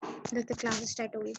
देखते class start होगी।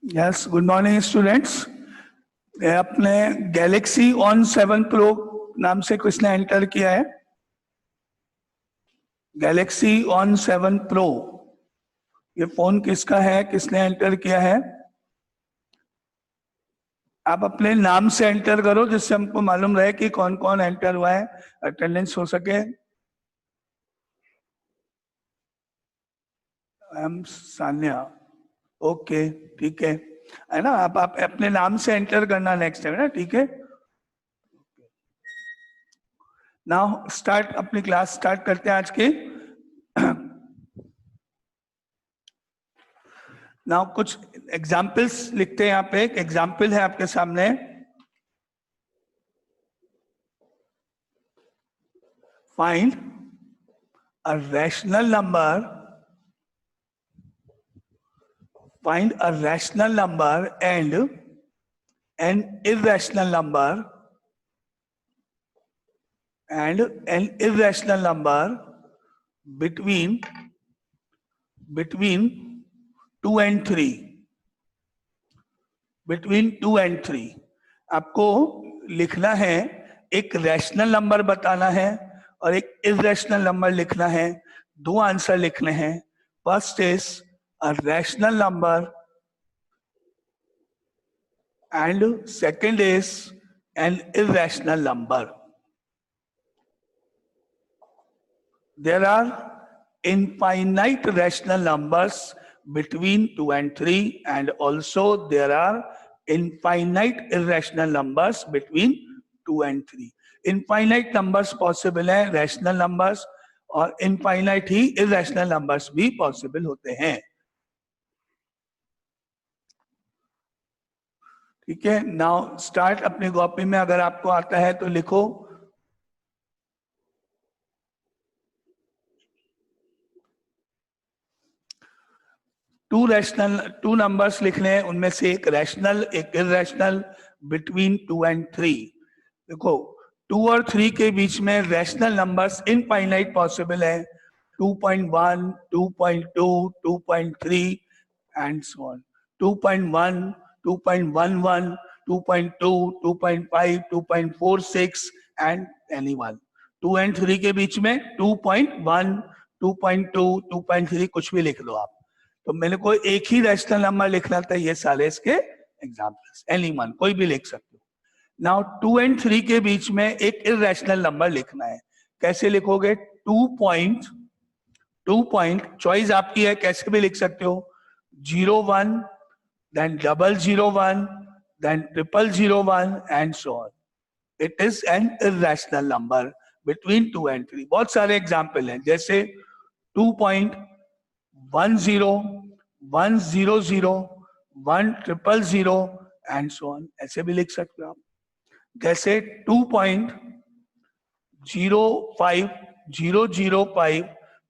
Yes, good morning students. अपने गैलेक्सी ऑन 7 प्रो नाम से किसने एंटर किया है? गैलेक्सी ऑन 7 प्रो, ये फोन किसका है, किसने एंटर किया है? आप अपने नाम से एंटर करो जिससे हमको मालूम रहे कि कौन कौन एंटर हुआ है, अटेंडेंस हो सके। एम सान्या, ओके, ठीक है ना। आप अपने नाम से एंटर करना नेक्स्ट टाइम ना, ठीक है। नाउ स्टार्ट, अपनी क्लास स्टार्ट करते हैं आज की। नाउ कुछ एग्जाम्पल्स लिखते हैं यहाँ पे। एक एग्जाम्पल है आपके सामने। Find a rational number, find a rational number and an irrational number between 2 and 3, between 2 and 3। आपको लिखना है, एक रैशनल नंबर बताना है और एक इरेशनल नंबर लिखना है। दो आंसर लिखने हैं। First is a rational number and second is an irrational number. There are infinite rational numbers between 2 and 3, and also there are infinite irrational numbers between 2 and 3. Infinite numbers possible है rational numbers, और infinite ही irrational numbers भी possible होते हैं। ठीक है, now start. अपनी copy में अगर आपको आता है तो लिखो। टू नंबर्स लिखने हैं, उनमें से एक रैशनल एक इरेशनल, बिटवीन 2 and 3। देखो 2 और 3 के बीच में रैशनल नंबर्स इनफाइनाइट पॉसिबल है। 2.1, 2.2, 2.3 and so on. 2.1, 2.11, 2.2, 2.5, 2.46 and any one. 2 and 3 के बीच में 2.1, 2.2, 2.3 कुछ भी लिख लो आप। तो मेरे को एक ही रैशनल नंबर लिखना था, ये सारे इसके एग्जाम्पल्स, एनी वन कोई भी लिख सकते हो। नाउ 2 and 3 के बीच में एक इरेशनल नंबर लिखना है, कैसे लिखोगे? 2 पॉइंट चॉइस आपकी है, कैसे भी लिख सकते हो, 01, then 001, then 0001 and so on. It is an irrational number between 2 and 3. बहुत सारे एग्जाम्पल हैं, जैसे 2.10, 100, 100 and so on, ऐसे भी लिख सकते हो आप। जैसे 2.05, 005,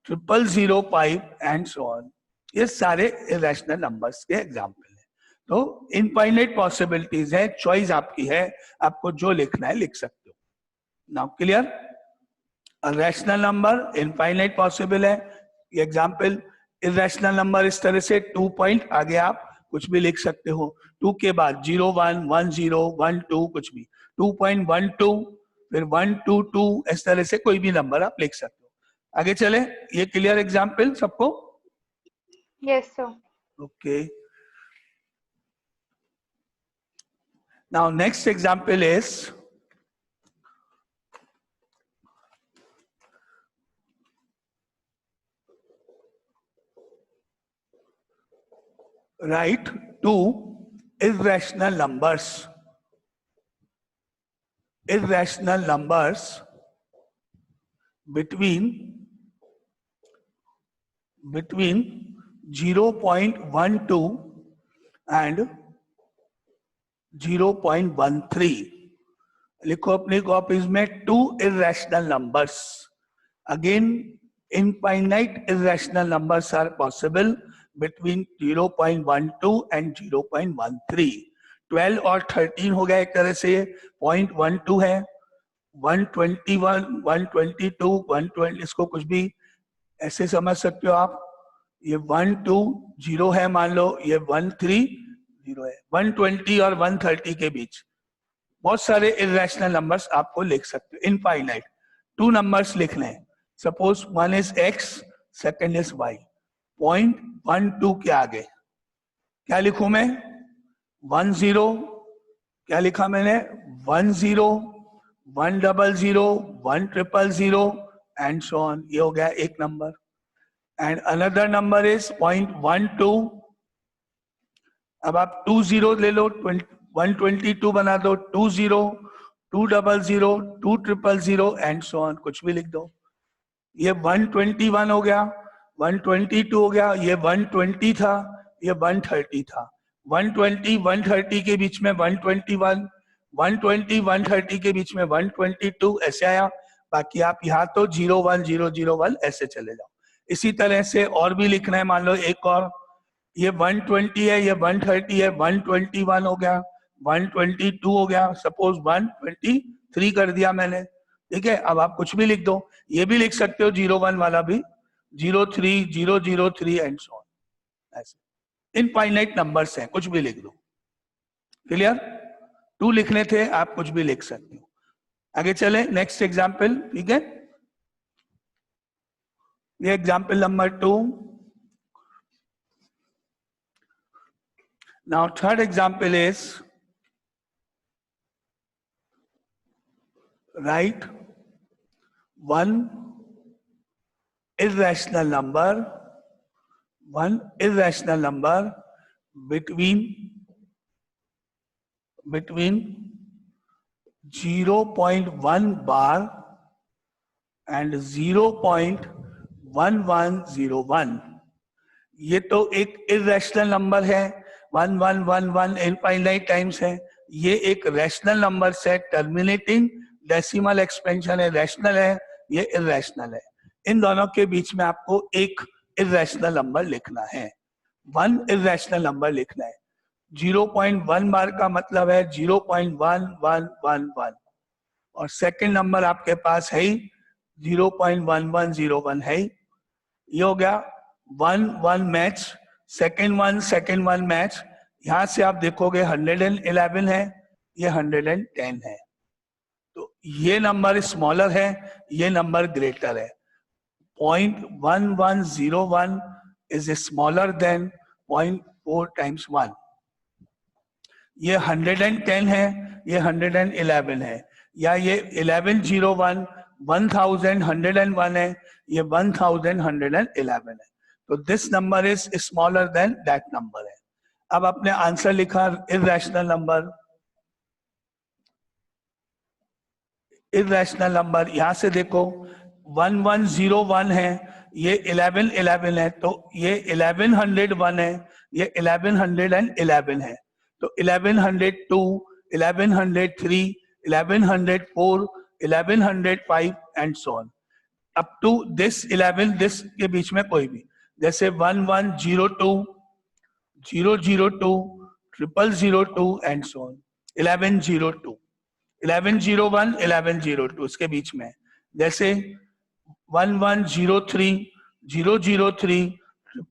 0005 एंड सो ऑन, ये सारे इरेशनल नंबर्स के एग्जाम्पल हैं। तो इनफाइनाइट पॉसिबिलिटीज है, चॉइस आपकी है, आपको जो लिखना है लिख सकते हो। Now clear? Rational number infinite possible है, ये एग्जाम्पल। इरेशनल नंबर इस तरह से 2 पॉइंट आगे आप कुछ भी लिख सकते हो, 2 के बाद 01, 10, 12 कुछ भी, 2.12, फिर 122, इस तरह से कोई भी नंबर आप लिख सकते हो। आगे चले, ये क्लियर एग्जाम्पल सबको? Yes, sir. Okay. Now next example is write two irrational numbers. Irrational numbers between 0.12 and 0.13. लिखो अपनी कॉपीज में, to irrational numbers. Again, infinite irrational numbers are possible between 0.12 and 0.13. 12 और 13 हो गया एक तरह से, 0.12 है, 121, 122, 120, इसको कुछ भी ऐसे समझ सकते हो आप। ये 120 है, मान लो ये 130 है, 120 और 130 के बीच बहुत सारे इरेशनल नंबर्स आपको लिख सकते हो, इनफाइनाइट। 2 नंबर्स लिख लें, suppose 1 is x, second is y। 0.12 के आगे क्या लिखूं मैं? 10, क्या लिखा मैंने? 10, 100, 100 एंड सो ऑन, ये हो गया एक number. And another number is 0.12। अब आप 20 ले लो, 122 बना दो, 20, 200, 200 एंड सो ऑन, कुछ भी लिख दो। ये 121 हो गया, 122 हो गया, ये 120 था, ये 130 था, 120, 130 के बीच में 121, 120, 130 के बीच में 122, ऐसे आया। बाकी आप यहाँ तो 01, 001 ऐसे चले जाओ। इसी तरह से और भी लिखना है, मान लो एक और, ये 120 है, ये 130 है, 121 हो गया, 122 हो गया, सपोज 123 कर दिया मैंने, ठीक है। अब आप कुछ भी लिख दो, ये भी लिख सकते हो 01 वाला भी, 03, 003 एंड सो ऑन, ऐसे इनफाइनाइट नंबर्स हैं, कुछ भी लिख दो। क्लियर? 2 लिखने थे, आप कुछ भी लिख सकते हो। आगे चले, नेक्स्ट एग्जाम्पल, ठीक है। ये example number 2। Now third example is write one irrational number between 0.1 bar and 0.1101। ये तो एक इरेशनल नंबर है, 1111 इनफाइनाइट टाइम्स है। ये एक रैशनल नंबर से टर्मिनेटिंग डेसिमल एक्सपेंशन है, रैशनल है, ये इरेशनल है। इन दोनों के बीच में आपको एक इरेशनल नंबर लिखना है, 1 इरेशनल नंबर लिखना है। 0.1 बार का मतलब है 0.1111 और सेकंड नंबर आपके पास है ही 0.1101 है ही। ये हो गया 1 मैच, सेकंड वन मैच। यहां से आप देखोगे 111 है, ये 110 है। तो ये नंबर स्मॉलर है, ये नंबर ग्रेटर है। 0.1101 is smaller than 0.4 times 1. ये 110 है, ये 111 है, या ये 1101 1101 है, ये 1111 है। तो this number is smaller than that number है। अब आपने आंसर लिखा इर्रेशनल नंबर। इर्रेशनल नंबर यहां से देखो 1101 है, ये 1111 है, तो ये 1101 है, ये 1111 है। तो 1102, 1103, 1104, 1105 and so on up to this 11, this के बीच में कोई भी, जैसे 1102, 002, 0002 एंड सो ऑन 1102, 1101, 1102 इसके बीच में, जैसे 1103, 003,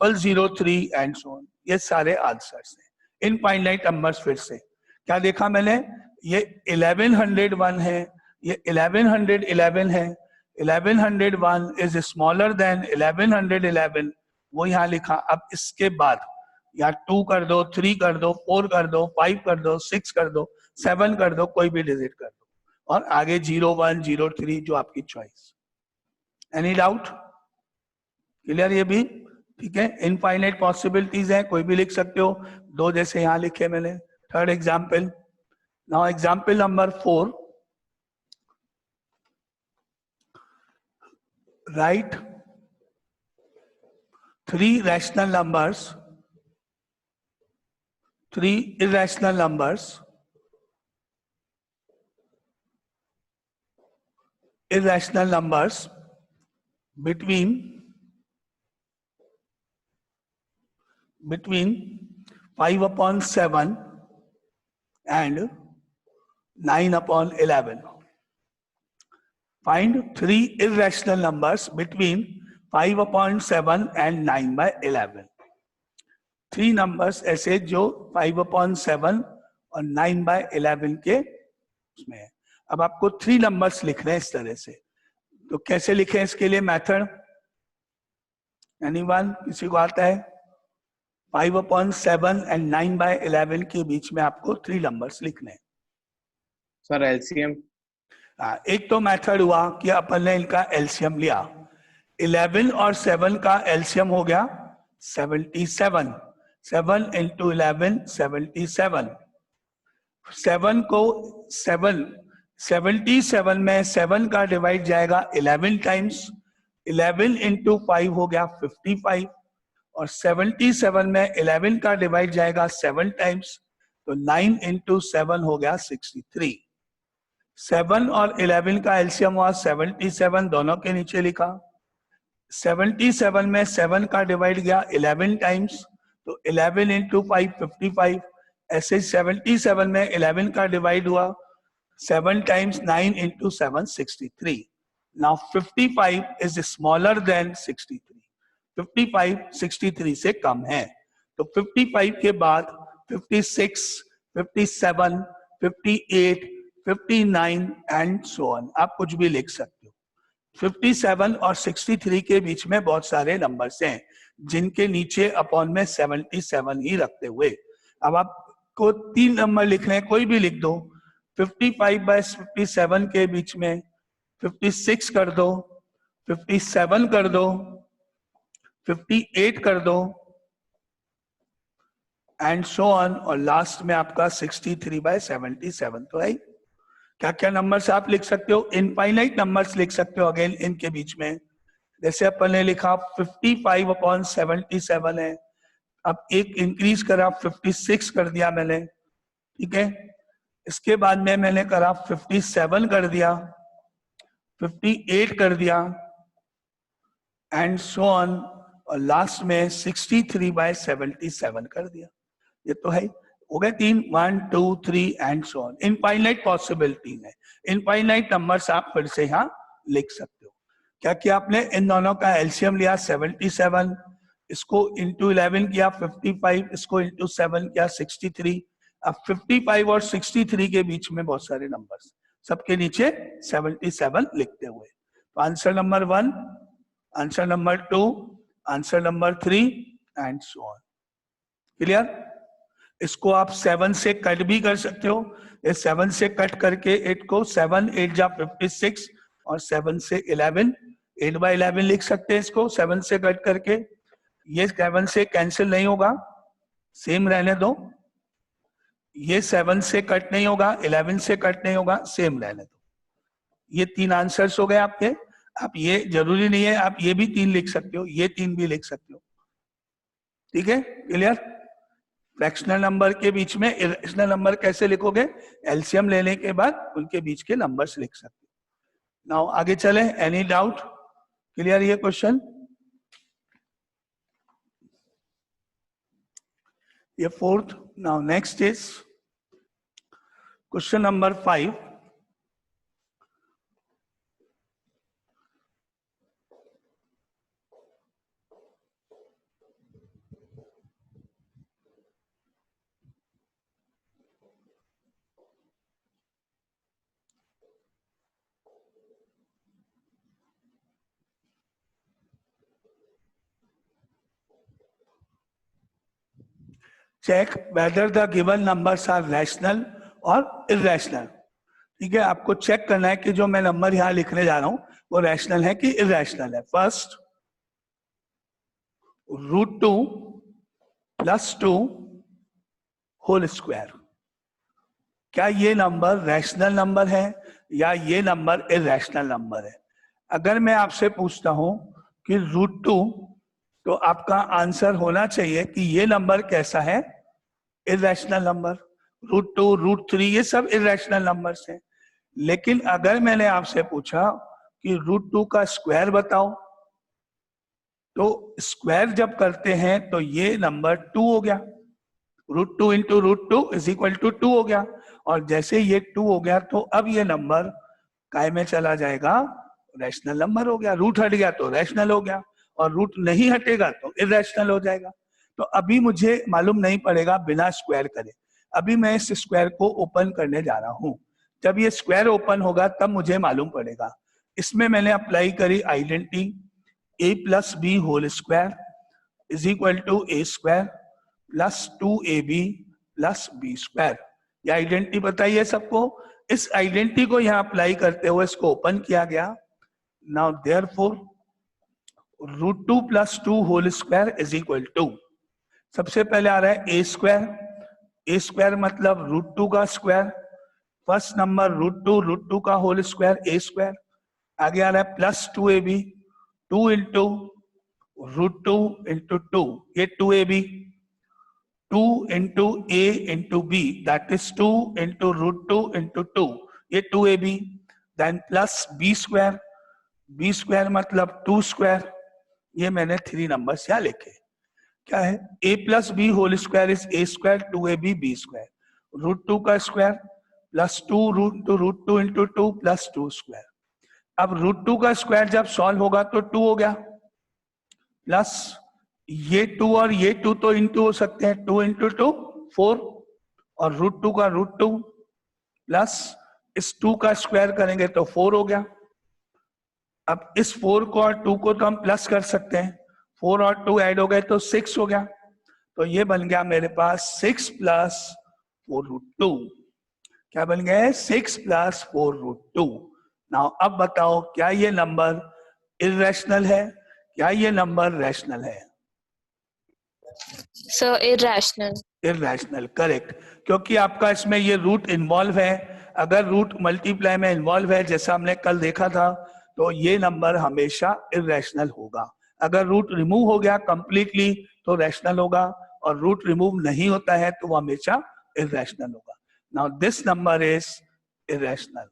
0003 एंड सो ऑन। ये सारे आंसर्स हैं इनफाइनाइट नंबर्स। फिर से क्या देखा मैंने, ये 1101 है, ये 1111 है, 1101 इज स्मॉलर देन 1111, वो यहाँ लिखा। अब इसके बाद या 2 कर दो, 3 कर दो, 4 कर दो, 5 कर दो, 6 कर दो, 7 कर दो, कोई भी डिजिट कर दो, और आगे 01, 03 जो आपकी चॉइस। Any doubt? क्लियर? ये भी ठीक है। इनफाइनाइट पॉसिबिलिटीज है, कोई भी लिख सकते हो, 2 जैसे यहां लिखे मैंने। Third example, now example number 4, right 3 rational numbers, 3 irrational numbers, irrational numbers between 5/7 and 9/11. Find 3 irrational numbers between 5/7 and 9/11. 3 numbers ऐसे जो 5/7 और 9/11 के उसमें है। अब आपको 3 नंबर्स लिखने हैं इस तरह से, तो कैसे लिखें इसके लिए मेथड? एनीवन, किसी को आता है? 5/7 एंड 9/11 के बीच में आपको 3 नंबर्स लिखने हैं। Sir LCM. एक तो मेथड हुआ कि अपन ने इनका एलसीएम लिया। 11 और 7 का एलसीएम हो गया 77, 7 into 11 77। 7 को 77 में 7 का डिवाइड जाएगा 11 टाइम्स, 11 into 5 हो गया 55, और 77 में 11 का डिवाइड जाएगा 7 टाइम्स, तो 9 into 7 हो गया 63। 7 और 11 का एलसीएम हुआ 77, दोनों के नीचे लिखा। 77 में 7 का डिवाइड गया 11 टाइम्स, तो 11 into 5 55। ऐसे 77 में 11 का डिवाइड हुआ 7 times, 9 into 7 63। Now 55 is smaller than 63। 55 63 से कम है, तो 55 के बाद 56, 57, 58, 59 एंड सो ऑन, आप कुछ भी लिख सकते हो। 57 और 63 के बीच में बहुत सारे नंबर्स हैं जिनके नीचे अपॉन में 77 ही रखते हुए। अब आपको 3 नंबर लिखने हैं, कोई भी लिख दो। 55/57 के बीच में 56 कर दो, 57 कर दो, 58 कर दो एंड सो ऑन, और लास्ट में आपका 63/77 तो है। क्या क्या नंबर्स आप लिख सकते हो? इनफाइनाइट नंबर्स लिख सकते हो अगेन इनके बीच में। जैसे अपन ने लिखा 55/77 है, अब एक इंक्रीज करा 56 कर दिया मैंने, ठीक है। इसके बाद में मैंने करा 57 कर दिया, 58 कर दिया एंड सो ऑन, और लास्ट में 63/77 कर दिया। ये तो है, हो गए 3, 1 2 3 and so on. Infinite possibility है, इनफाइनाइट नंबर्स आप फिर से यहाँ लिख सकते हो। क्या किया आपने? इन दोनों का एलसीएम लिया 77, इसको इंटू 11 किया 55, इसको इंटू 7 किया 63, अब 55 और 63 के बीच में बहुत सारे नंबर्स, सबके नीचे 77 लिखते हुए। तो answer number 1, answer number 2, answer number 3 and so on. Clear? इसको आप 7 से कट भी कर सकते हो। ये 7 से कट करके 8 को 7 8 जा 56 और 7 से 11 8 बाय 11 लिख सकते हैं इसको 7 से कट करके। ये 7 से कैंसिल नहीं होगा, सेम रहने दो। ये 7 से कट नहीं होगा, 11 से कट नहीं होगा, सेम रहने दो। ये 3 आंसर्स हो गए आपके। आप ये जरूरी नहीं है, आप ये भी 3 लिख सकते हो, ये 3 भी लिख सकते हो। ठीक है? क्लियर? फ्रैक्शनल नंबर के बीच में इरेशनल नंबर कैसे लिखोगे? एलसीएम लेने के बाद उनके बीच के नंबर्स लिख सकते हो। नाउ आगे चले, एनी डाउट? क्लियर ये क्वेश्चन? ये fourth. Now next is question number 5। Check whether the given numbers are rational और इरेशनल। ठीक है, आपको चेक करना है कि जो मैं नंबर यहां लिखने जा रहा हूं वो रैशनल है कि इरेशनल है। First, √2 + 2 whole square. क्या ये नंबर रैशनल नंबर है या ये नंबर इरेशनल नंबर है? अगर मैं आपसे पूछता हूं कि √2, तो आपका आंसर होना चाहिए कि ये नंबर कैसा है? Irrational number. √2 √3 ये सब इरेशनल नंबर्स हैं। लेकिन अगर मैंने आपसे पूछा कि √2 का स्क्वायर बताओ, तो स्क्वायर जब करते हैं तो ये नंबर 2 हो गया। √2 इंटू √2 = 2 हो गया। और जैसे ये 2 हो गया तो अब ये नंबर काय में चला जाएगा? रैशनल नंबर हो गया। रूट हट गया तो रैशनल हो गया, और रूट नहीं हटेगा तो इरेशनल हो जाएगा। तो अभी मुझे मालूम नहीं पड़ेगा बिना स्क्वायर करे। अभी मैं इस स्क्वायर को ओपन करने जा रहा हूं। जब ये स्क्वायर ओपन होगा तब मुझे मालूम पड़ेगा। इसमें मैंने अप्लाई करी identity a + b whole square = a² + 2ab + b²। ये आइडेंटिटी बताइए सबको। इस आइडेंटिटी को यहां अप्लाई करते हुए इसको ओपन किया गया। नाउ देयरफॉर √2 + 2 होल स्क्वायर = सबसे पहले आ रहा है a² मतलब √2 का स्क्वायर। फर्स्ट नंबर √2 का होल स्क्वायर a²। आगे आ रहा है +2ab, 2 इंटू √2 इंटू 2, ये 2ab, 2 into a into b, that is 2 into √2 into 2, ये 2ab। देन प्लस b² मतलब 2²। ये मैंने 3 नंबर्स यहाँ लिखे। क्या है? a + b whole square is a², 2ab b²। √2 का स्क्वायर प्लस 2 √2 इंटू 2 + 2²। अब √2 का स्क्वायर जब सॉल्व होगा तो 2 हो गया, प्लस ये 2 और ये 2 तो इंटू हो सकते हैं, 2 इंटू 2 4, और √2 का √2 प्लस इस 2 का स्क्वायर करेंगे तो 4 हो गया। अब इस 4 को और 2 को तो हम प्लस कर सकते हैं, 4 और 2 ऐड हो गए तो 6 हो गया। तो ये बन गया मेरे पास 6 + 4√2। क्या बन गया? 6 + 4√2। नाउ अब बताओ, क्या ये नंबर इरेशनल है, क्या ये नंबर रैशनल है? Sir, irrational. Irrational, correct. क्योंकि आपका इसमें ये रूट इन्वॉल्व है। अगर रूट मल्टीप्लाई में इन्वॉल्व है, जैसा हमने कल देखा था, तो ये नंबर हमेशा इरेशनल होगा। अगर रूट रिमूव हो गया कंप्लीटली तो रैशनल होगा, और रूट रिमूव नहीं होता है तो वो हमेशा इरेशनल होगा। Now this number is irrational.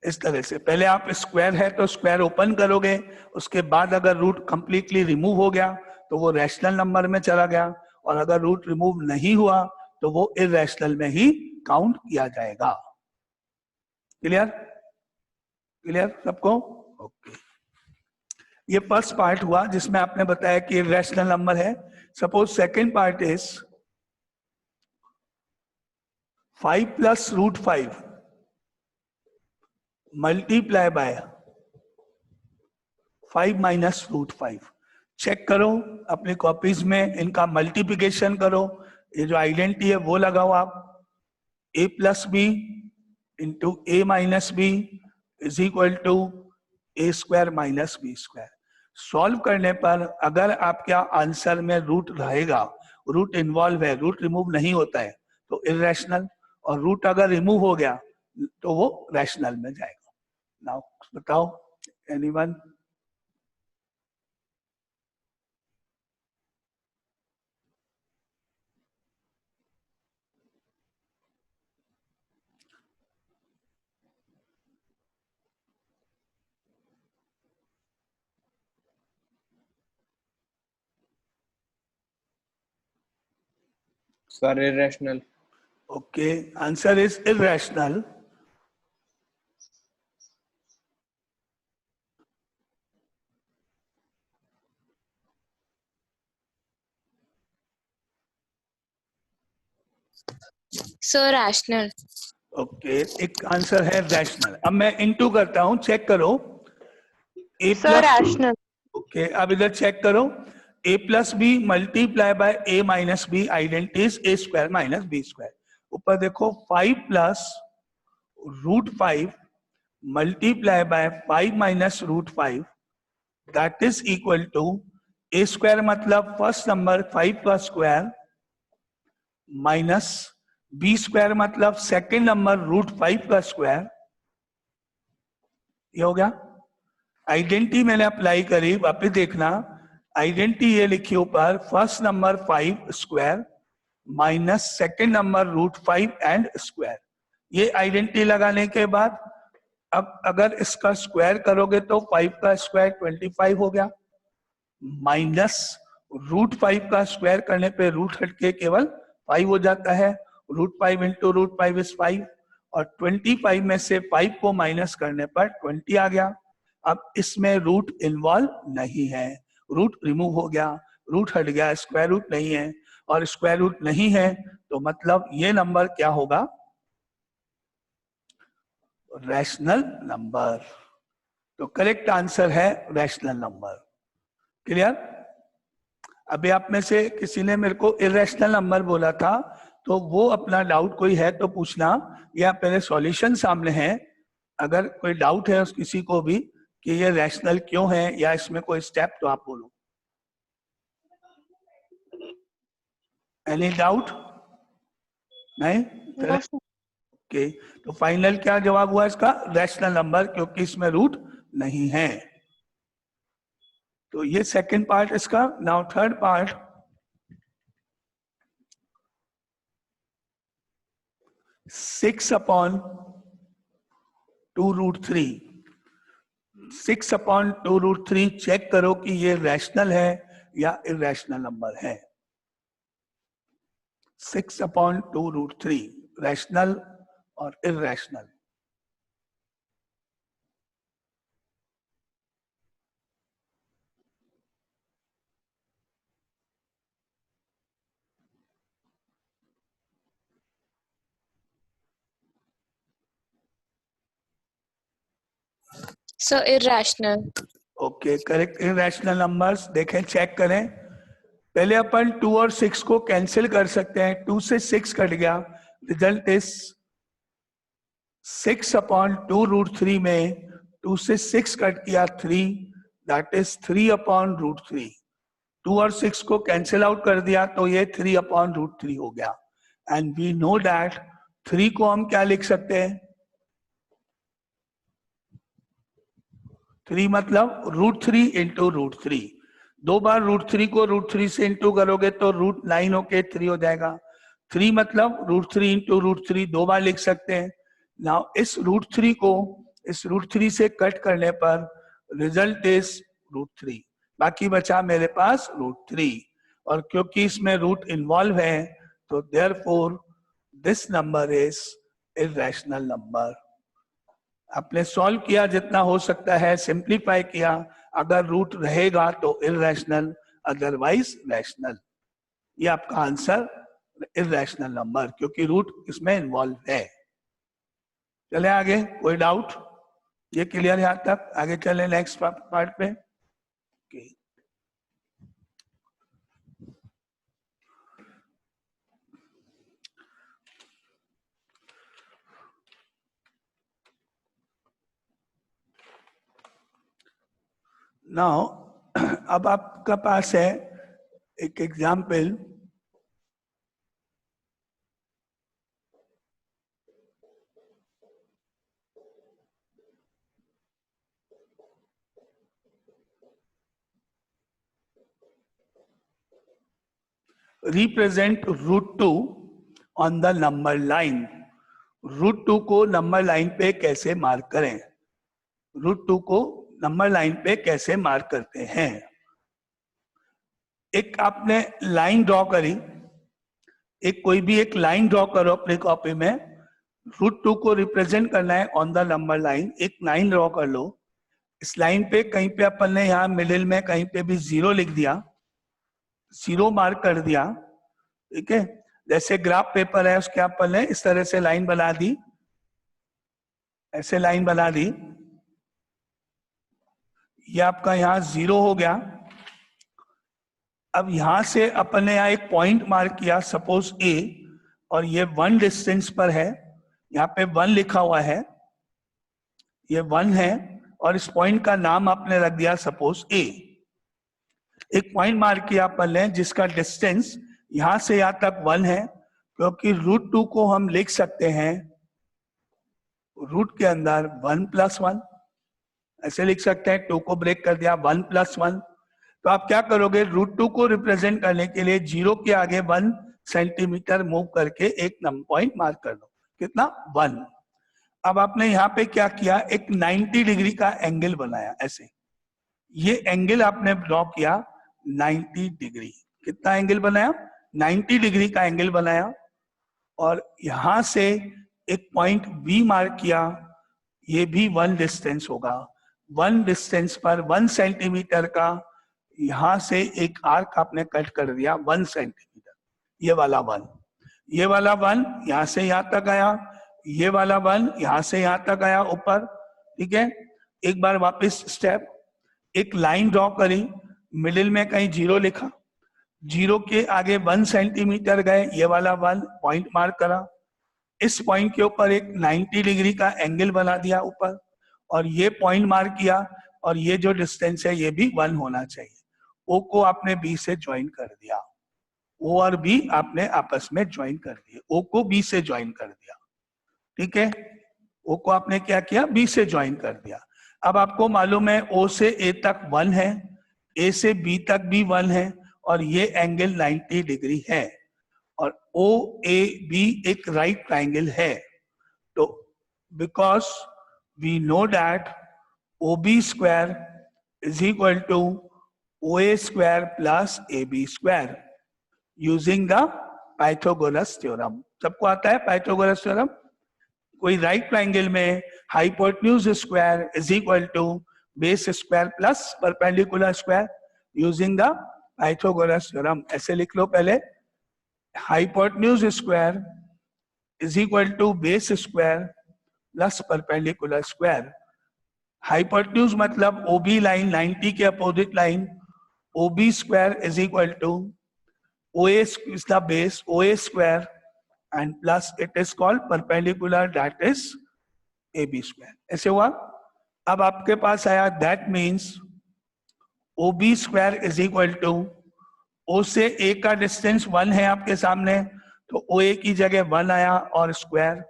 इस तरह से पहले आप स्क्वायर है तो स्क्वायर ओपन करोगे, उसके बाद अगर रूट कंप्लीटली रिमूव हो गया तो वो रैशनल नंबर में चला गया, और अगर रूट रिमूव नहीं हुआ तो वो इरेशनल में ही काउंट किया जाएगा। क्लियर? क्लियर सबको? ओके। ये फर्स्ट पार्ट हुआ जिसमें आपने बताया कि इर्रेशनल नंबर है. Suppose second part is 5 plus root 5 multiply by 5 minus root 5. Check करो अपनी कॉपीज में, इनका मल्टीप्लिकेशन करो. ये जो आइडेंटिटी है वो लगाओ आप. a plus B into A minus B is equal to A square minus B square. Solve करने पर अगर आपका आंसर में रूट रहेगा, रूट इन्वॉल्व है, रूट रिमूव नहीं होता है तो इर्रेशनल, और रूट अगर रिमूव हो गया तो वो रैशनल में जाएगा. नाउ बताओ anyone. Sir, irrational. Okay, answer is irrational. So rational. Okay, एक आंसर है रैशनल. अब मैं इनटू करता हूं, चेक करो. ए Sir, प्लस, rational. ओके, अब इधर चेक करो. A plus B multiply by A minus B identities A square minus B square. ऊपर देखो 5 plus root 5 multiply by 5 minus root 5 that is equal to A square मतलब first number 5 का square minus B square मतलब second number root 5 का square. ये हो गया. Identity मैंने अप्लाई करी, वापस देखना. आइडेंटिटी ये लिखी ऊपर first number 5 square minus second number root 5 and square. ये आइडेंटिटी लगाने के बाद अब अगर इसका स्क्वायर करोगे तो 5 का स्क्वायर 25 हो गया, माइनस रूट 5 का स्क्वायर करने पे रूट हटके केवल 5 हो जाता है. रूट 5 इंटू रूट 5 इज 5 और 25 में से 5 को माइनस करने पर 20 आ गया. अब इसमें रूट इन्वॉल्व नहीं है, रूट रिमूव हो गया, रूट हट गया, स्क्वायर रूट नहीं है. और स्क्वायर रूट नहीं है तो मतलब ये नंबर क्या होगा? Rational number. तो करेक्ट आंसर है रैशनल नंबर. क्लियर? अभी आप में से किसी ने मेरे को इरेशनल नंबर बोला था, तो वो अपना डाउट कोई है तो पूछना, या पहले सॉल्यूशन सामने है. अगर कोई डाउट है उस किसी को भी कि ये रैशनल क्यों है या इसमें कोई स्टेप, तो आप बोलो. Any doubt? नहीं? No, sir. ओके, तो फाइनल क्या जवाब हुआ इसका? रैशनल नंबर, क्योंकि इसमें रूट नहीं है. तो ये सेकंड पार्ट इसका. Now third part. 6 upon 2 root 3. 6 upon 2 root 3 check करो कि ये रैशनल है या इरेशनल नंबर है. 6 अपॉन 2 रूट 3 रैशनल और irrational. So irrational. Okay, correct. Irrational numbers देखें, चेक करें. पहले अपन 2 और 6 को कैंसिल कर सकते हैं. 2 से 6 कट गया, रिजल्ट इज 6 अपॉन 2 रूट 3 में 2 से 6 कट किया 3, दैट इज 3 अपॉन रूट 3. 2 और 6 को कैंसिल आउट कर दिया तो ये 3 अपॉन रूट 3 हो गया. एंड वी नो दैट 3 को हम क्या लिख सकते हैं? 3 मतलब रूट 3 इंटू रूट 3. 2 बार रूट 3 को रूट 3 से इंटू करोगे तो रूट 9 होके 3 हो जाएगा. 3 मतलब रूट 3 इंटू रूट 3 2 बार लिख सकते हैं. नाउ इस रूट 3 को इस रूट 3 से कट करने पर रिजल्ट इज रूट 3. बाकी बचा मेरे पास रूट 3, और क्योंकि इसमें रूट इन्वॉल्व है तो therefore this number is irrational number. आपने सॉल्व किया जितना हो सकता है, सिंप्लीफाई किया, अगर रूट रहेगा तो इररेशनल, अदरवाइज रैशनल। ये आपका आंसर इररेशनल नंबर, क्योंकि रूट इसमें इन्वॉल्व है। चले आगे, कोई डाउट? ये क्लियर यहां तक? आगे चले नेक्स्ट पार्ट पे। नाउ अब आपका पास है एक example. Represent √2 on the number line. √2 को नंबर लाइन पे कैसे मार्क करें? √2 को नंबर लाइन पे कैसे मार्क करते हैं? एक आपने लाइन ड्रॉ करी, एक कोई भी एक लाइन ड्रॉ करो अपनी कॉपी में। √2 को रिप्रेजेंट करना है ऑन द नंबर लाइन। एक लाइन ड्रॉ कर लो। इस लाइन पे कहीं पे अपन ने यहाँ मिडिल में कहीं पे भी 0 लिख दिया, 0 मार्क कर दिया, ठीक है। जैसे ग्राफ पेपर है उसके अपन ने इस तरह से लाइन बना दी, ऐसे लाइन बना दी। ये आपका यहाँ 0 हो गया। अब यहां से अपन ने यहाँ एक पॉइंट मार्क किया, सपोज A, और ये 1 डिस्टेंस पर है। यहाँ पे 1 लिखा हुआ है, ये 1 है, और इस पॉइंट का नाम आपने रख दिया सपोज A। एक पॉइंट मार्क किया अपन ने जिसका डिस्टेंस यहां से यहां तक 1 है, क्योंकि √2 को हम लिख सकते हैं रूट के अंदर 1 + 1, ऐसे लिख सकते हैं। 2 को ब्रेक कर दिया, 1 + 1। तो आप क्या करोगे, √2 को रिप्रेजेंट करने के लिए 0 के आगे 1 सेंटीमीटर मूव करके एक नंबर पॉइंट मार्क कर दो। कितना? 1। अब आपने यहाँ पे क्या किया, एक 90 डिग्री का एंगल बनाया ऐसे। ये एंगल आपने ड्रॉ किया 90 डिग्री। कितना एंगल बनाया? 90 डिग्री का एंगल बनाया। और यहां से एक पॉइंट B मार्क किया, ये भी 1 डिस्टेंस होगा। 1 डिस्टेंस पर 1 सेंटीमीटर का यहां से एक आर्क आपने कट कर दिया 1 सेंटीमीटर। ये वाला 1, ये वाला 1 यहां से यहां तक आया, ये वाला 1 यहां से यहां तक आया ऊपर, ठीक है। एक बार वापस स्टेप, एक लाइन ड्रॉ करी, मिडिल में कहीं 0 लिखा, 0 के आगे 1 सेंटीमीटर गए, ये वाला 1 पॉइंट मार्क करा। इस पॉइंट के ऊपर एक 90 डिग्री का एंगल बना दिया ऊपर, और ये पॉइंट मार्क किया, और ये जो डिस्टेंस है ये भी 1 होना चाहिए। O को आपने B से ज्वाइन कर दिया, O और B आपने आपस में ज्वाइन कर दिए, O को B से ज्वाइन कर दिया, ठीक है। O को आपने क्या किया, B से ज्वाइन कर दिया। अब आपको मालूम है O से A तक 1 है, A से B तक भी 1 है, और ये एंगल 90 डिग्री है, और OAB एक राइट ट्राइंगल है। तो because we know that OB² is equal to OA² plus AB², using the Pythagoras theorem। सबको आता है पाइथागोरस थ्योरम? कोई राइट ट्राइंगल में hypotenuse square is equal to base square plus perpendicular square, using the Pythagoras theorem. ऐसे लिख लो पहले, hypotenuse square is equal to base square plus perpendicular square. Hypotenuse मतलब OB लाइन, 90 के opposite line, OB² is equal to OA is the base, OA² and plus it is called perpendicular, that is AB²। ऐसे हुआ। अब आपके पास आया that means OB² is equal to, O से A का distance 1 है आपके सामने, तो OA की जगह 1 आया और स्क्वायर।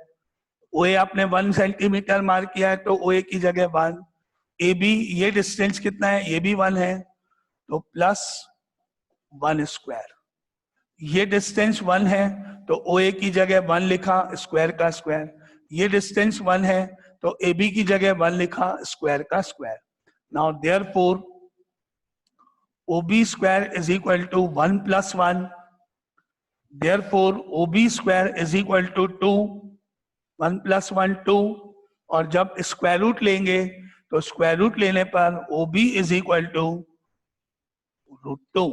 OA आपने 1 सेंटीमीटर मार्क किया है, तो OA की जगह 1। AB ये डिस्टेंस कितना है, ये भी 1 है, तो प्लस 1²। ये डिस्टेंस 1 है, तो OA की जगह 1 लिखा, स्क्वायर का स्क्वायर। ये डिस्टेंस 1 है, तो AB की जगह 1 लिखा, स्क्वायर का square. Now therefore OB² is equal to 1 + 1, therefore OB² is equal to 2, 1 + 1 2, और जब स्क्वायर रूट लेंगे तो स्क्वायर रूट लेने पर OB इज इक्वल टू √2।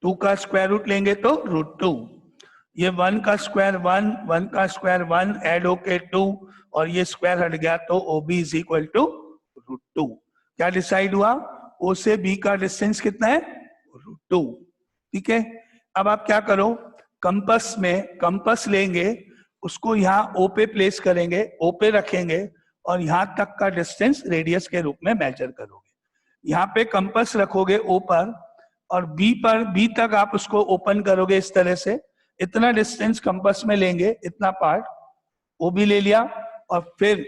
2 का स्क्वायर रूट लेंगे तो √2। ये 1 का स्क्वायर 1, 1 का स्क्वायर 1 ऐड होके 2 और ये स्क्वायर हट गया तो OB इज इक्वल टू √2। क्या डिसाइड हुआ? O से B का डिस्टेंस कितना है? √2। ठीक है, अब आप क्या करो, कंपास में कंपास लेंगे, उसको यहाँ O पे प्लेस करेंगे, O पे रखेंगे और यहाँ तक का डिस्टेंस रेडियस के रूप में मेजर करोगे। यहाँ पे कंपास रखोगे O पर और B तक आप उसको ओपन करोगे इस तरह से, इतना डिस्टेंस कंपास में लेंगे, इतना पार्ट OB ले लिया और फिर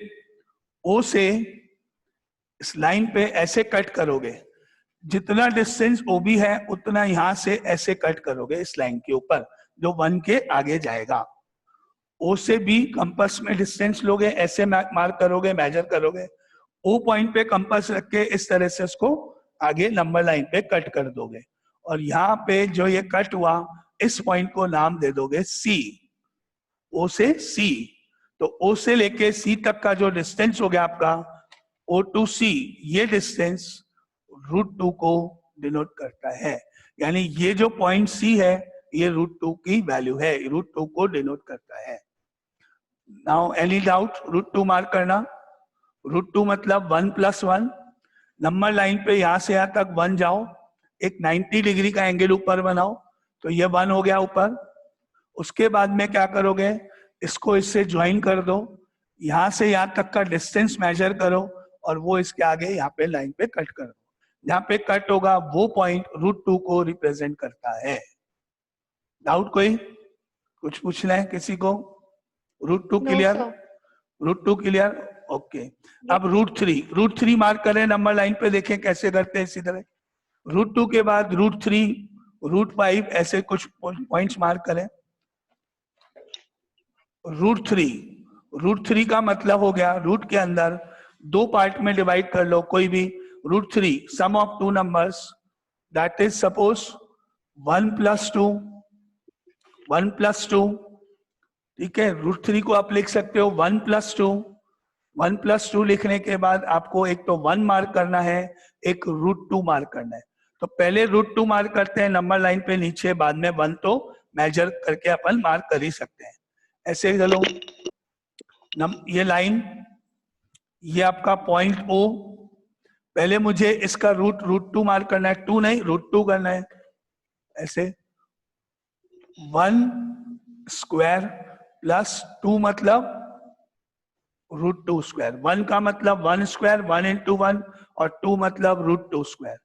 O से इस लाइन पे ऐसे कट करोगे, जितना डिस्टेंस OB है उतना यहां से ऐसे कट करोगे इस लाइन के ऊपर जो 1 के आगे जाएगा। O से B कंपास में डिस्टेंस लोगे, ऐसे मार्क करोगे, मेजर करोगे, O पॉइंट पे कंपास रख के इस तरह से उसको आगे नंबर लाइन पे कट कर दोगे और यहाँ पे जो ये कट हुआ इस पॉइंट को नाम दे दोगे C। O से C, तो O से लेके C तक का जो डिस्टेंस हो गया आपका O to C, ये डिस्टेंस √2 को डिनोट करता है। यानी ये जो पॉइंट C है ये √2 की वैल्यू है, √2 को डिनोट करता है। Now any doubt? √2 मार्क करना। √2 मतलब 1 + 1। नंबर लाइन पे यहां से यहां तक 1 जाओ, एक 90 डिग्री का एंगल ऊपर बनाओ, तो ये 1 हो गया ऊपर। उसके बाद में क्या करोगे, इसको इससे ज्वाइन कर दो, यहां से यहां तक का डिस्टेंस मेजर करो और वो इसके आगे यहाँ पे लाइन पे कट कर दो। जहां पे कट होगा वो पॉइंट √2 को रिप्रेजेंट करता है। डाउट कोई? कुछ पूछना है किसी को? √2 No, clear? sir. √2 clear? Okay. अब √3 मार्क करें नंबर लाइन पे, देखें कैसे करते हैं इसी तरह। √2 के बाद √3, √5 ऐसे कुछ पॉइंट्स मार्क करें। √3 का मतलब हो गया रूट के अंदर 2 पार्ट में डिवाइड कर लो कोई भी। √3 sum of 2 numbers, that is suppose 1 + 2, 1 + 2। ठीक है, √3 को आप लिख सकते हो 1 + 2। 1 + 2 लिखने के बाद आपको एक तो 1 मार्क करना है, एक √2 मार्क करना है। तो पहले √2 मार्क करते हैं नंबर लाइन पे नीचे, बाद में 1 तो मेजर करके अपन मार्क कर ही सकते हैं। ऐसे चलो, ये लाइन, ये आपका पॉइंट O, पहले मुझे इसका √2 मार्क करना है, 2 नहीं √2 करना है। ऐसे 1 स्क्वायर + 2 मतलब √2 स्क्वायर। 1 का मतलब 1 स्क्वायर, 1 × 1, और 2 मतलब √2 स्क्वायर।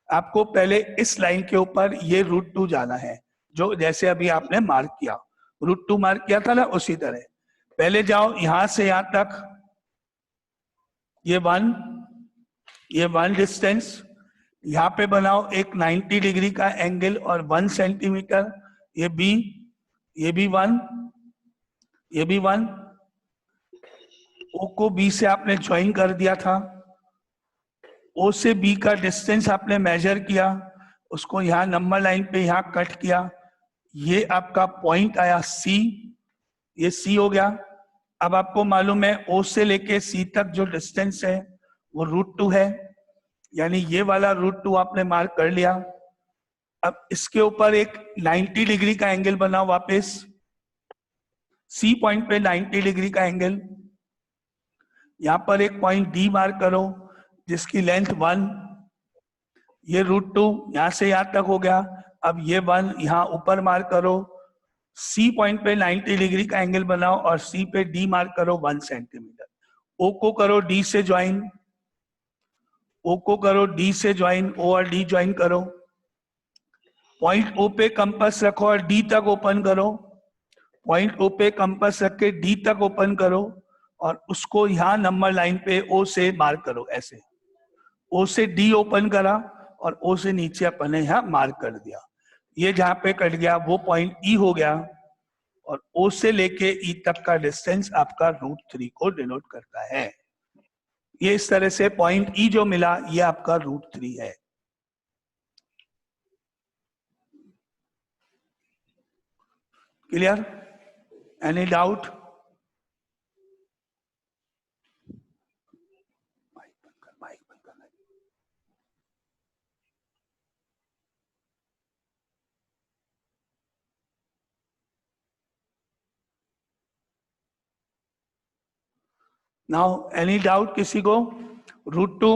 आपको पहले इस लाइन के ऊपर ये √2 जाना है, जो जैसे अभी आपने मार्क किया, √2 मार्क किया था ना, उसी तरह पहले जाओ यहां से यहां तक, ये 1 डिस्टेंस, यहाँ पे बनाओ एक 90 डिग्री का एंगल और 1 सेंटीमीटर, ये B, ये भी 1, ये भी 1। O को B से आपने ज्वाइन कर दिया था, O से B का डिस्टेंस आपने मेजर किया, उसको यहाँ नंबर लाइन पे यहाँ कट किया, ये आपका पॉइंट आया C, ये C हो गया। अब आपको मालूम है O से लेके C तक जो डिस्टेंस है वो √2 है, यानी ये वाला √2 आपने मार्क कर लिया। अब इसके ऊपर एक 90 डिग्री का एंगल बनाओ, वापस C पॉइंट पे 90 डिग्री का एंगल, यहां पर एक पॉइंट D मार्क करो जिसकी लेंथ 1, ये √2 यहां से यहां तक हो गया। अब ये 1 यहां ऊपर मार्क करो, C पॉइंट पे 90 डिग्री का एंगल बनाओ और C पे D मार्क करो 1 सेंटीमीटर। O को करो D से ज्वाइन, O को करो D से ज्वाइन, O और D ज्वाइन करो, पॉइंट O पे कंपास रखो और D तक ओपन करो, पॉइंट O पे कंपास रख के D तक ओपन करो और उसको यहां नंबर लाइन पे O से मार्क करो। ऐसे O से D ओपन करा और O से नीचे अपन ने यहां मार्क कर दिया। ये जहां पे कट गया वो पॉइंट E हो गया और O से लेके E तक का डिस्टेंस आपका √3 को डिनोट करता है। ये इस तरह से पॉइंट E जो मिला ये आपका √3 है। Clear? Any doubt? Now any doubt किसी को? √2,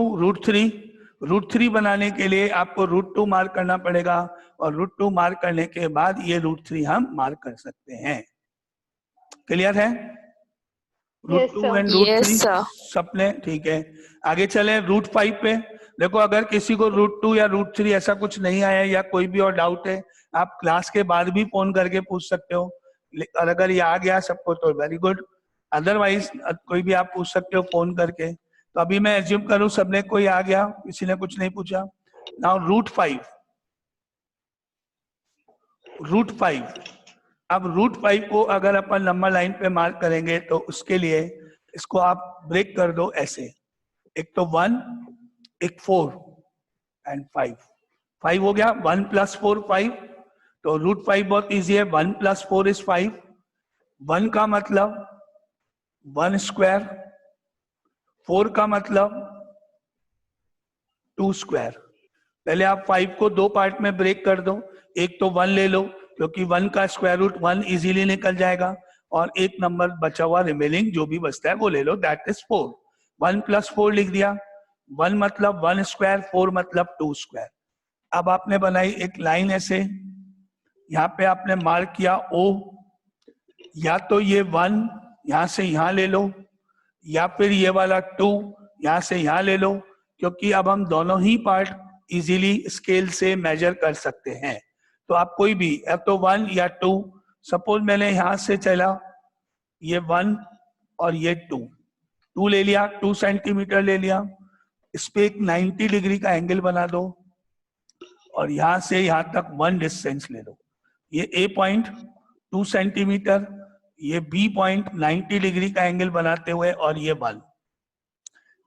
√3 बनाने के लिए आपको √2 मार्क करना पड़ेगा और √2 मार्क करने के बाद ये √3 हम मार्क कर सकते हैं। क्लियर है? Yes, √2 sir. And Yes, √3 sir. सबने, ठीक है। आगे चले √5 पे। देखो अगर किसी को √2 या √3 ऐसा कुछ नहीं आया या कोई भी और डाउट है, आप क्लास के बाद भी फोन करके पूछ सकते हो। और अगर ये आ गया सबको तो वेरी गुड, अदरवाइज कोई भी आप पूछ सकते हो फोन करके। तो अभी मैं एज्यूम करूं सबने कोई आ गया, किसी ने कुछ नहीं पूछा। नाउ √5, अब √5 को अगर अपन नंबर लाइन पे मार्क करेंगे तो उसके लिए इसको आप ब्रेक कर दो ऐसे, एक तो 1, एक 4 एंड 5 हो गया। 1 + 4 5, तो √5 बहुत इजी है। 1 + 4 इज 5। 1 का मतलब 1 स्क्वायर, 4 का मतलब 2 स्क्वायर। पहले आप 5 को 2 पार्ट में ब्रेक कर दो। एक तो 1 ले लो क्योंकि 1 का स्क्वायर रूट 1 इजीली निकल जाएगा, और एक नंबर बचा हुआ रिमेनिंग जो भी बचता है वो ले लो, दैट इज 4। 1 + 4 लिख दिया। 1 मतलब 1 स्क्वायर, 4 मतलब 2 स्क्वायर। अब आपने बनाई एक लाइन ऐसे, यहाँ पे आपने मार्क किया O, या तो ये 1 यहां से यहां ले लो, या फिर ये वाला 2 यहां से यहां ले लो, क्योंकि अब हम दोनों ही पार्ट इजीली स्केल से मेजर कर सकते हैं। तो आप कोई भी, या तो 1 या 2, सपोज मैंने यहां से चला ये 1 और ये 2 ले लिया, 2 सेंटीमीटर ले लिया। इस पे एक 90 डिग्री का एंगल बना दो और यहां से यहां तक 1 डिस्टेंस ले लो। ये A पॉइंट 2 सेंटीमीटर, ये B पॉइंट 90 डिग्री का एंगल बनाते हुए, और ये 1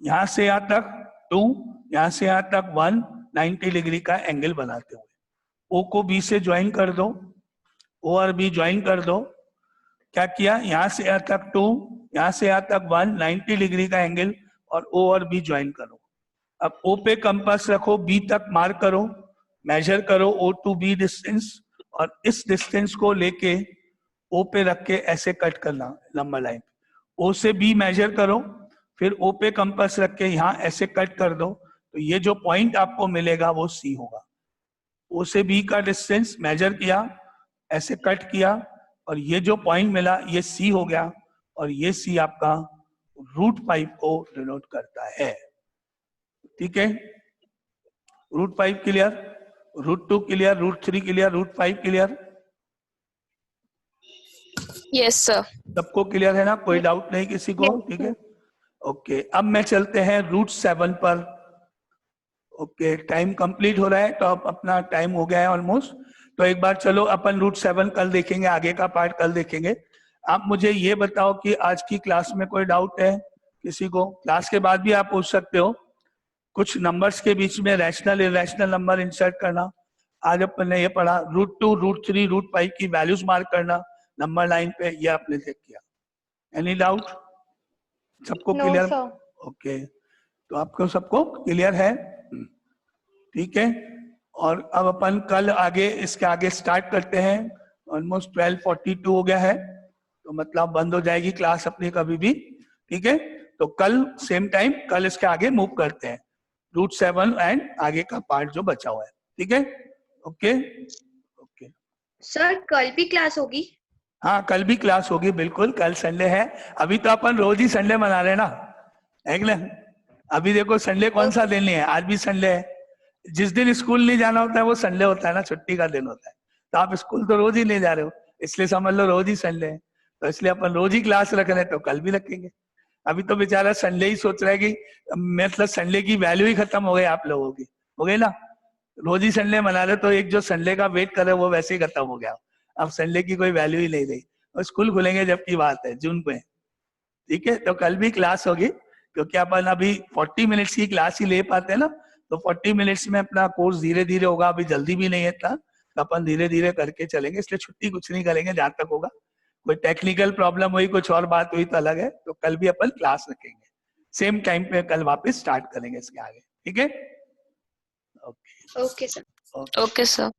यहां से यहां तक 2, यहां से यहां तक 1 90 डिग्री का एंगल बनाते हुए। O को B से ज्वाइन कर दो, O और B ज्वाइन कर दो। क्या किया? यहां से यहां तक 2, यहां से यहां तक 1 90 डिग्री का एंगल, और O और B ज्वाइन करो। अब O पे कंपास रखो, B तक मार्क करो, मेजर करो O to B डिस्टेंस, और इस डिस्टेंस को लेके O पे रख के ऐसे कट करना नंबर लाइन। O से B मेजर करो, फिर O पे कंपास रख के यहां ऐसे कट कर दो, तो ये जो पॉइंट आपको मिलेगा वो C होगा। O से B का डिस्टेंस मेजर किया, ऐसे कट किया, और ये जो पॉइंट मिला ये C हो गया, और ये C आपका √5 को डिनोट करता है। ठीक है, √5 clear, √2 clear, √3 clear, √5 clear, Yes, sir. सबको क्लियर है ना? कोई डाउट नहीं किसी को? Yes, ठीक है, sir. ओके। अब मैं चलते हैं √7 पर। ओके, टाइम कंप्लीट हो रहा है, तो अब अपना टाइम हो गया है ऑलमोस्ट। तो एक बार चलो अपन √7 कल देखेंगे, आगे का पार्ट कल देखेंगे। आप मुझे ये बताओ कि आज की क्लास में कोई डाउट है किसी को? क्लास के बाद भी आप पूछ सकते हो। कुछ नंबर्स के बीच में रैशनल इरेशनल नंबर इंसर्ट करना, आज अपन ने ये पढ़ा। √2, √3, √5 की वैल्यूज मार्क करना नंबर लाइन पे, ये आपने देख किया। Any doubt? सबको No, क्लियर? sir. ओके, तो आपको सबको क्लियर है? ठीक है, और अब अपन कल आगे इसके आगे स्टार्ट करते हैं। ऑलमोस्ट 12:42 हो गया है, तो मतलब बंद हो जाएगी क्लास अपनी कभी भी। ठीक है, तो कल सेम टाइम कल इसके आगे मूव करते हैं, √7 एंड आगे का पार्ट जो बचा हुआ है। ठीक है, ओके ओके। सर कल भी क्लास होगी? हाँ, कल भी क्लास होगी, बिल्कुल। कल संडे है, अभी तो अपन रोज ही संडे मना रहे हैं ना, है कि नहीं? अभी देखो संडे कौन सा दिन नहीं है, आज भी संडे है। जिस दिन स्कूल नहीं जाना होता है वो संडे होता है ना, छुट्टी का दिन होता है। तो आप स्कूल तो रोज ही नहीं जा रहे हो, इसलिए समझ लो रोज ही संडे है। तो इसलिए अपन रोज ही क्लास रख रहे हैं, तो कल भी रखेंगे। अभी तो बेचारा संडे ही सोच रहा है कि मतलब संडे की वैल्यू ही खत्म हो गई आप लोगों की, हो गई ना? रोज ही संडे मना रहे, तो एक जो संडे का वेट करे वो वैसे ही खत्म हो गया। अब संडे की कोई वैल्यू ही नहीं रही। और स्कूल खुलेंगे जब की बात है, जून में। ठीक है, तो कल भी क्लास होगी, क्योंकि अपन अभी 40 मिनट्स की क्लास ही ले पाते हैं ना, तो 40 मिनट्स में अपना कोर्स धीरे धीरे होगा। अभी जल्दी भी नहीं है इतना, तो अपन धीरे धीरे करके चलेंगे, इसलिए छुट्टी कुछ नहीं करेंगे जहां तक होगा। कोई टेक्निकल प्रॉब्लम हुई, कुछ और बात हुई तो अलग है। तो कल भी अपन क्लास रखेंगे, सेम टाइम पे कल वापस स्टार्ट करेंगे इसके आगे। ठीक है, okay okay sir. Okay. Okay, sir.